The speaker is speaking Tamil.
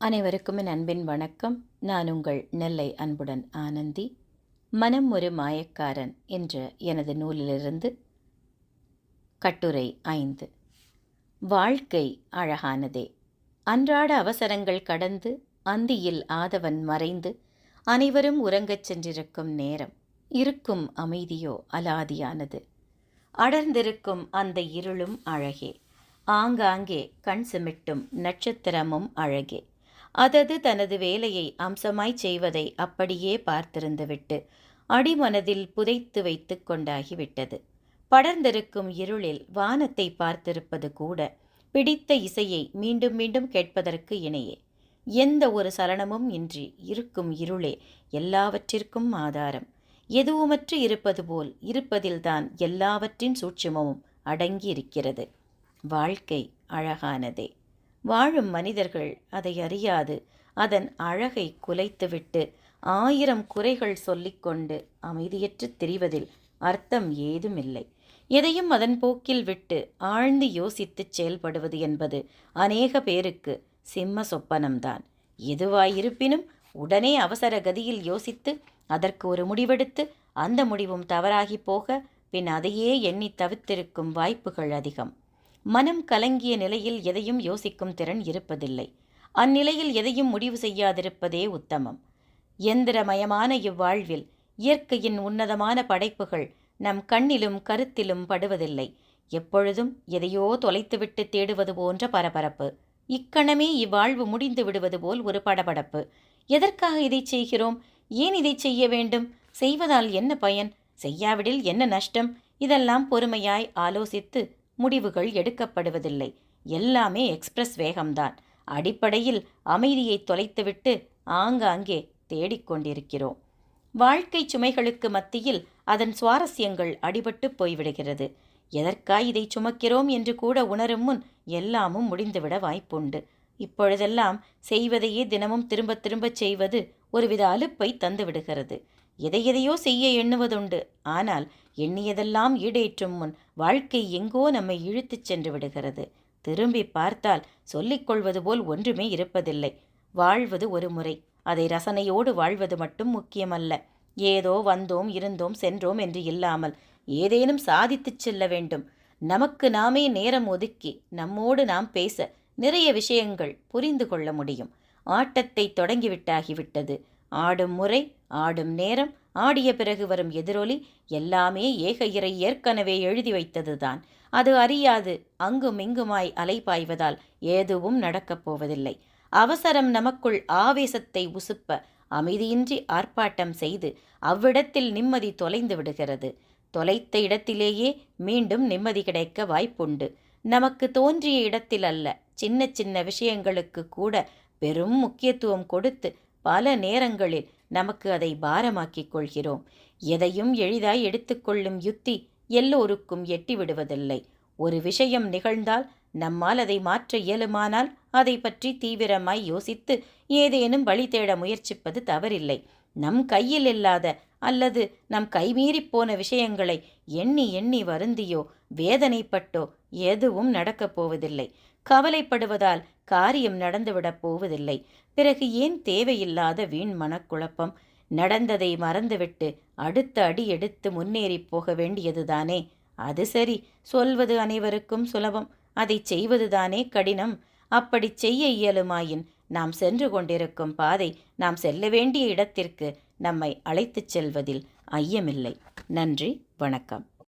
அனைவருக்கும் என் அன்பின் வணக்கம். நான் உங்கள் நெல்லை அன்புடன் ஆனந்தி. மனம் ஒரு மாயக்காரன் என்ற எனது நூலிலிருந்து கட்டுரை 5. வாழ்க்கை அழகானதே. அன்றாட அவசரங்கள் கடந்து அந்தியில் ஆதவன் மறைந்து அனைவரும் உறங்கச் சென்றிருக்கும் நேரம் இருக்கும் அமைதியோ அலாதியானது. அடர்ந்திருக்கும் அந்த இருளும் அழகே, ஆங்காங்கே கண் சிமிட்டும் நட்சத்திரமும் அழகே. அதது தனது வேலையை அம்சமாய்ச் செய்வதை அப்படியே பார்த்திருந்துவிட்டு அடிமனதில் புதைத்து வைத்து கொண்டாகிவிட்டது. படர்ந்திருக்கும் இருளில் வானத்தை பார்த்திருப்பது கூட பிடித்த இசையை மீண்டும் மீண்டும் கேட்பதற்கு இணையே. எந்த ஒரு சலனமும் இன்றி இருக்கும் இருளே எல்லாவற்றிற்கும் ஆதாரம். எதுவுமற்று இருப்பது போல் இருப்பதில்தான் எல்லாவற்றின் சூட்சுமமும் அடங்கியிருக்கிறது. வாழ்க்கை அழகானதே. வாழும் மனிதர்கள் அதை அறியாது அதன் அழகை குலைத்துவிட்டு 1000 குறைகள் சொல்லிக்கொண்டு அமைதியற்று திரிவதில் அர்த்தம் ஏதுமில்லை. எதையும் அதன் போக்கில் விட்டு ஆழ்ந்து யோசித்துச் செயல்படுவது என்பது அநேக பேருக்கு சிம்ம சொப்பனம்தான். எதுவாயிருப்பினும் உடனே அவசர கதியில் யோசித்து அதற்கு ஒரு முடிவெடுத்து அந்த முடிவும் தவறாகி போக பின் அதையே எண்ணி தவித்திருக்கும் வாய்ப்புகள் அதிகம். மனம் கலங்கிய நிலையில் எதையும் யோசிக்கும் திறன் இருப்பதில்லை. அந்நிலையில் எதையும் முடிவு செய்யாதிருப்பதே உத்தமம். எந்திரமயமான இவ்வாழ்வில் இயற்கையின் உன்னதமான படைப்புகள் நம் கண்ணிலும் கருத்திலும் படுவதில்லை. எப்பொழுதும் எதையோ தொலைத்துவிட்டு தேடுவது போன்ற பரபரப்பு. இக்கணமே இவ்வாழ்வு முடிந்து விடுவது போல் ஒரு படபடப்பு. எதற்காக இதை செய்கிறோம்? ஏன் இதை செய்ய வேண்டும்? செய்வதால் என்ன பயன்? செய்யாவிடில் என்ன நஷ்டம்? இதெல்லாம் பொறுமையாய் ஆலோசித்து முடிவுகள் எடுக்கப்படுவதில்லை. எல்லாமே எக்ஸ்பிரஸ் வேகம்தான். அடிப்படையில் அமைதியை தொலைத்துவிட்டு ஆங்காங்கே தேடிக்கொண்டிருக்கிறோம். வாழ்க்கை சுமைகளுக்கு மத்தியில் அதன் சுவாரஸ்யங்கள் அடிபட்டு போய்விடுகிறது. எதற்காய் இதை சுமக்கிறோம் என்று கூட உணரும் முன் எல்லாமும் முடிந்துவிட வாய்ப்புண்டு. இப்பொழுதெல்லாம் செய்வதையே தினமும் திரும்ப திரும்ப செய்வது ஒருவித அலுப்பை தந்துவிடுகிறது. எதையெதையோ செய்ய எண்ணுவதுண்டு. ஆனால் எண்ணியதெல்லாம் ஈடேற்றும் முன் வாழ்க்கை எங்கோ நம்மை இழுத்துச் சென்று விடுகிறது. திரும்பி பார்த்தால் சொல்லிக்கொள்வது போல் ஒன்றுமே இருப்பதில்லை. வாழ்வது ஒரு முறை. அதை ரசனையோடு வாழ்வது மட்டும் முக்கியமல்ல. ஏதோ வந்தோம் இருந்தோம் சென்றோம் என்று இல்லாமல் ஏதேனும் சாதித்துச் செல்ல வேண்டும். நமக்கு நாமே நேரம் ஒதுக்கி நம்மோடு நாம் பேச நிறைய விஷயங்கள் புரிந்து கொள்ள முடியும். ஆட்டத்தை தொடங்கிவிட்டாகிவிட்டது. ஆடும் முறை, ஆடும் நேரம், ஆடிய பிறகு வரும் எதிரொலி எல்லாமே ஏக இறை ஏற்கனவே எழுதி வைத்ததுதான். அது அறியாது அங்கும் இங்குமாய் அலைபாய்வதால் எதுவும் நடக்கப் போவதில்லை. அவசரம் நமக்குள் ஆவேசத்தை உசுப்ப அமைதியின்றி ஆர்ப்பாட்டம் செய்து அவ்விடத்தில் நிம்மதி தொலைந்து விடுகிறது. தொலைத்த இடத்திலேயே மீண்டும் நிம்மதி கிடைக்க வாய்ப்புண்டு. நமக்கு தோன்றிய இடத்தில் அல்ல, சின்ன சின்ன விஷயங்களுக்கு கூட பெரும் முக்கியத்துவம் கொடுத்து பல நேரங்களில் நமக்கு அதை பாரமாக்கிக் கொள்கிறோம். எதையும் எளிதாய் எடுத்துக்கொள்ளும் யுத்தி எல்லோருக்கும் எட்டிவிடுவதில்லை. ஒரு விஷயம் நிகழ்ந்தால் நம்மால் அதை மாற்ற இயலுமானால் அதை பற்றி தீவிரமாய் யோசித்து ஏதேனும் வழி தேட முயற்சிப்பது தவறில்லை. நம் கையில் இல்லாத அல்லது நம் கைமீறிப் போன விஷயங்களை எண்ணி எண்ணி வருந்தியோ வேதனைப்பட்டோ எதுவும் நடக்கப் போவதில்லை. கவலைப்படுவதால் காரியம் நடந்துவிடப் போவதில்லை. பிறகு ஏன் தேவையில்லாத வீண் மனக்குழப்பம்? நடந்ததை மறந்துவிட்டு அடுத்த அடி எடுத்து முன்னேறி போக வேண்டியதுதானே. அது சரி, சொல்வது அனைவருக்கும் சுலபம், அதை செய்வதுதானே கடினம். அப்படி செய்ய இயலுமாயின் நாம் சென்று கொண்டிருக்கும் பாதை நாம் செல்ல வேண்டிய இடத்திற்கு நம்மை அழைத்துச் செல்வதில் ஐயமில்லை. நன்றி, வணக்கம்.